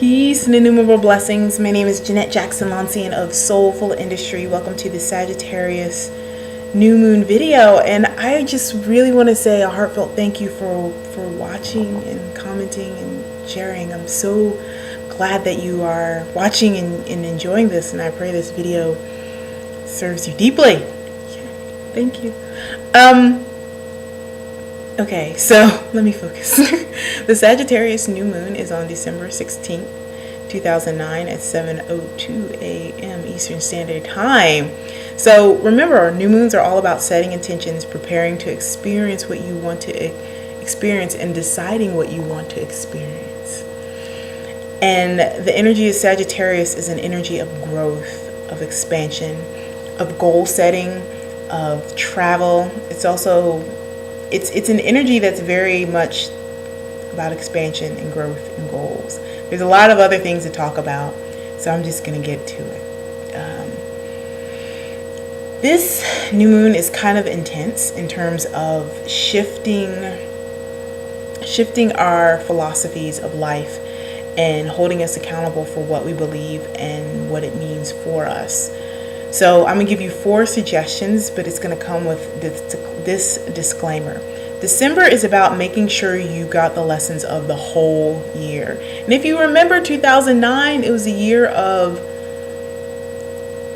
Peace and innumerable blessings. My name is Jeanette Jackson Lancian of Soulful Industry. Welcome to the Sagittarius New Moon video. And I just really want to say a heartfelt thank you for watching and commenting and sharing. I'm so glad that you are watching and enjoying this, and I pray this video serves you deeply. Thank you. Okay, so let me focus. The Sagittarius New Moon is on December 16th, 2009 at 7:02 a.m. Eastern Standard Time. So remember, new moons are all about setting intentions, preparing to experience what you want to experience, and deciding what you want to experience. And the energy of Sagittarius is an energy of growth, of expansion, of goal setting, of travel. It's also it's an energy that's very much about expansion and growth and goals. There's a lot of other things to talk about, so I'm just going to get to it. This new moon is kind of intense in terms of shifting our philosophies of life and holding us accountable for what we believe and what it means for us. So I'm going to give you 4 suggestions, but it's going to come with this disclaimer. December is about making sure you got the lessons of the whole year. And if you remember 2009, it was a year of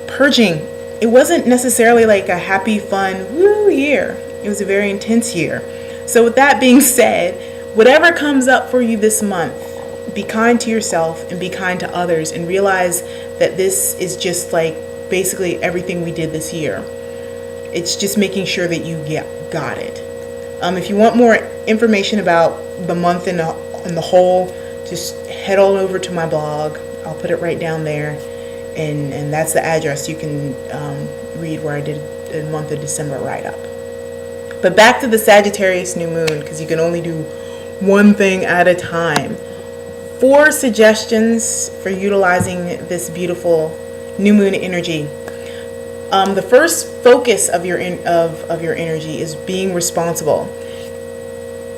purging. It wasn't necessarily like a happy, fun, woo year. It was a very intense year. So with that being said, whatever comes up for you this month, be kind to yourself and be kind to others, and realize that this is just like basically everything we did this year. It's just making sure that you got it. If you want more information about the month in the whole, just head on over to my blog. I'll put it right down there, and that's the address. You can read where I did the month of December write up. But back to the Sagittarius new moon, because you can only do one thing at a time. 4 suggestions for utilizing this beautiful new moon energy. The first focus of your energy is being responsible.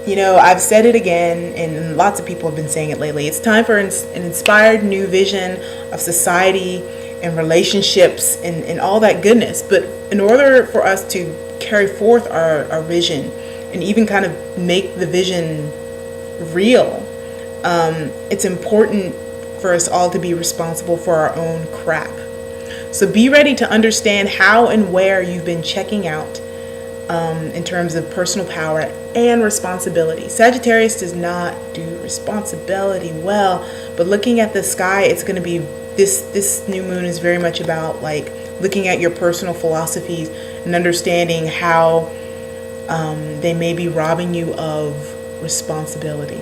You know, I've said it again, and lots of people have been saying it lately. It's time for an inspired new vision of society and relationships and all that goodness. But in order for us to carry forth our vision and even kind of make the vision real, it's important for us all to be responsible for our own crap. So be ready to understand how and where you've been checking out in terms of personal power and responsibility. Sagittarius does not do responsibility well, but looking at the sky, it's going to be this new moon is very much about like looking at your personal philosophies and understanding how they may be robbing you of responsibility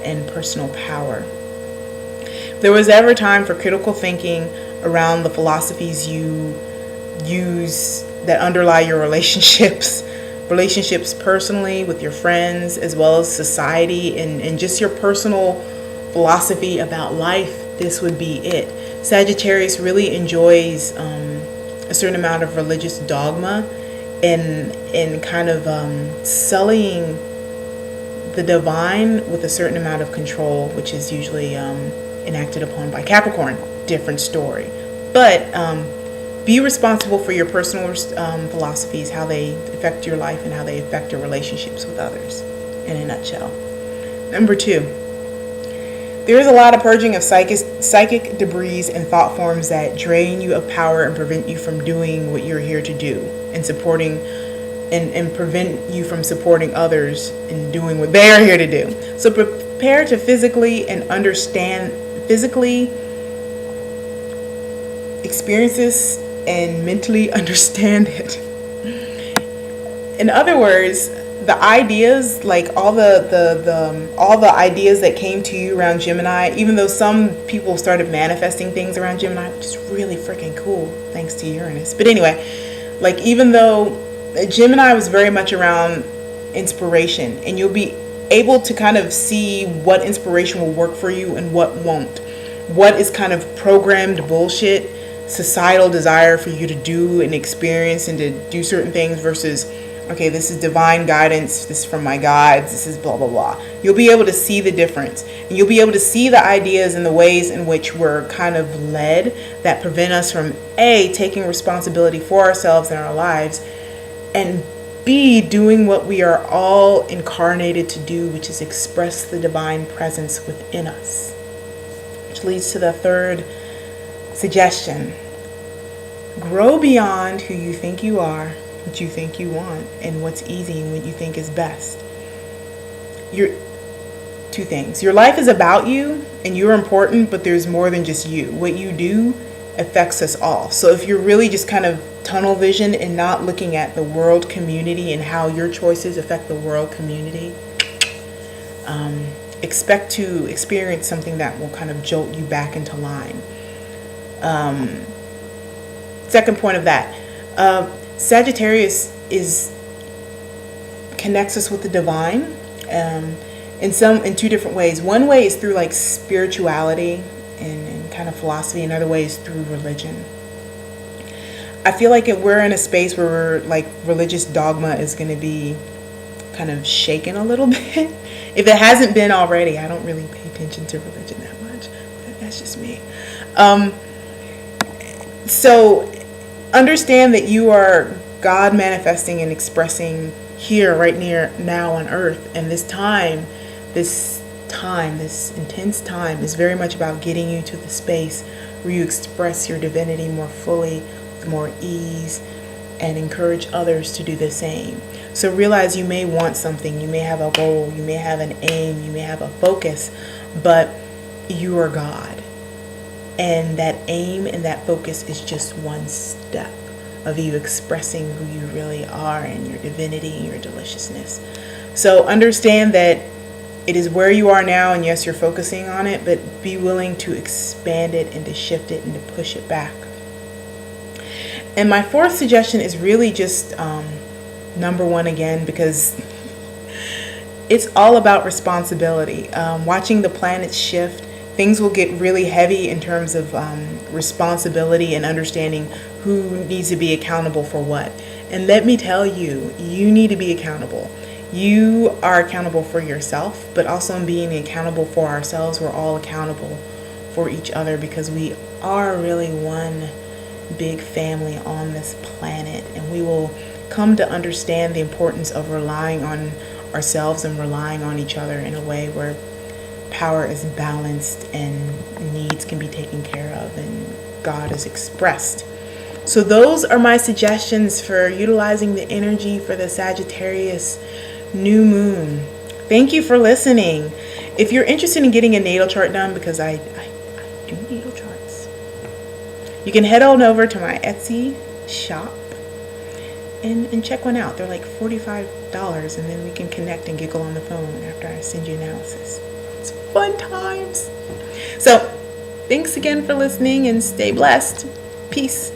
and personal power. If there was ever time for critical thinking around the philosophies you use that underlie your relationships personally with your friends, as well as society, and just your personal philosophy about life, this would be it. Sagittarius really enjoys a certain amount of religious dogma and kind of sullying the divine with a certain amount of control, which is usually enacted upon by Capricorn. Different story. But be responsible for your personal philosophies, how they affect your life and how they affect your relationships with others, in a nutshell. Number 2, there is a lot of purging of psychic debris and thought forms that drain you of power and prevent you from doing what you're here to do, and supporting and prevent you from supporting others and doing what they are here to do. So prepare to physically experience this and mentally understand it. In other words, the ideas, like all the ideas that came to you around Gemini, even though some people started manifesting things around Gemini, which is really freaking cool thanks to Uranus. But anyway, like even though Gemini was very much around inspiration, and you'll be able to kind of see what inspiration will work for you and what won't. What is kind of programmed bullshit, societal desire for you to do and experience and to do certain things versus Okay, this is divine guidance, this is from my guides, this is blah, blah, blah. You'll be able to see the difference. And you'll be able to see the ideas and the ways in which we're kind of led that prevent us from A, taking responsibility for ourselves and our lives, and B, doing what we are all incarnated to do, which is express the divine presence within us. Which leads to the third suggestion. Grow beyond who you think you are, what you think you want, and what's easy and what you think is best. Two things. Your life is about you and you're important, but there's more than just you. What you do affects us all. So if you're really just kind of tunnel vision and not looking at the world community and how your choices affect the world community, expect to experience something that will kind of jolt you back into line. Second point of that, Sagittarius connects us with the divine in two different ways. One way is through like spirituality and kind of philosophy. Another way is through religion. I feel like we're in a space where like religious dogma is going to be kind of shaken a little bit. If it hasn't been already, I don't really pay attention to religion that much, but that's just me. So understand that you are God manifesting and expressing here, right near now on earth. And this intense time is very much about getting you to the space where you express your divinity more fully, with more ease, and encourage others to do the same. So realize you may want something, you may have a goal, you may have an aim, you may have a focus, but you are God. And that aim and that focus is just one step of you expressing who you really are and your divinity and your deliciousness. So understand that it is where you are now, and yes, you're focusing on it, but be willing to expand it and to shift it and to push it back. And my fourth suggestion is really just number one again, because it's all about responsibility. Watching the planets shift, things will get really heavy in terms of responsibility and understanding who needs to be accountable for what. And let me tell you, you need to be accountable. You are accountable for yourself, but also in being accountable for ourselves, we're all accountable for each other, because we are really one big family on this planet, and we will come to understand the importance of relying on ourselves and relying on each other in a way where power is balanced and needs can be taken care of and God is expressed. So those are my suggestions for utilizing the energy for the Sagittarius new moon. Thank you for listening. If you're interested in getting a natal chart done, because I do natal charts, you can head on over to my Etsy shop and check one out. They're like $45, and then we can connect and giggle on the phone after I send you analysis. It's fun times. So thanks again for listening, and stay blessed. Peace.